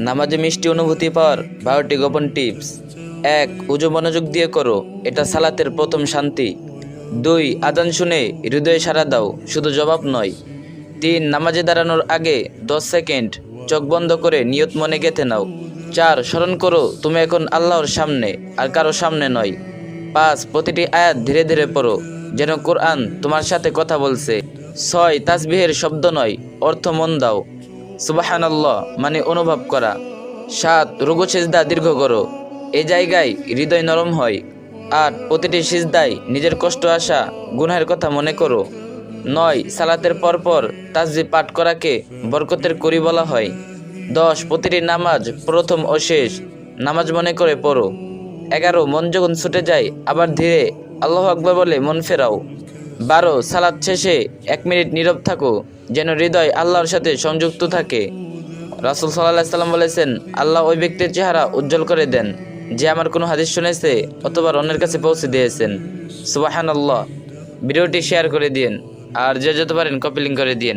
নামাজে মিষ্টি অনুভূতি পাওয়ার 12টি গোপন টিপস। 1. উজু মনোযোগ দিয়ে করো, এটা সালাতের প্রথম শান্তি। 2. আজান শুনে হৃদয়ে সাড়া দাও, শুধু জবাব নয়। 3. নামাজে দাঁড়ানোর আগে 10 সেকেন্ড চোখ বন্ধ করে নিয়ত মনে গেঁথে নাও। 4. স্মরণ করো তুমি এখন আল্লাহর সামনে, আর কারো সামনে নয়। 5. প্রতিটি আয়াত ধীরে ধীরে পড়ো, যেন কোরআন তোমার সাথে কথা বলছে। 6. তাসবিহের শব্দ নয়, অর্থ মন দাও। সুবহানাল্লাহ মানে অনুভব করা। 7. রুকু সিজদা দীর্ঘ করো, এই জায়গায় হৃদয় নরম হয়। 8. প্রতিটি সিজদায় নিজের কষ্ট আসা, গুনাহের কথা মনে করো। 9. সালাতের পরপর তাসবিহ পাঠ করাকে বরকতের কড়ি বলা হয়। 10. প্রতিটি নামাজ প্রথম ও শেষ নামাজ মনে করে পড়ো। 11. মন যখন ছুটে যায় আবার ধীরে আল্লাহু আকবার বলে মন ফেরাও। 12. সালাত শেষে 1 মিনিট নীরব থাকো, যেন হৃদয় আল্লাহর সাথে সংযুক্ত থাকে। রাসূল সাল্লাল্লাহু আলাইহি সাল্লাম বলেছেন, আল্লাহ ওই ব্যক্তির চেহারা উজ্জ্বল করে দেন যে আমার কোনো হাদিস শুনেছে অথবা অন্যের কাছে পৌঁছে দিয়েছেন। সুবহানাল্লাহ। ভিডিওটি শেয়ার করে দিন, আর যে যত পারেন কপি লিঙ্ক করে দিন।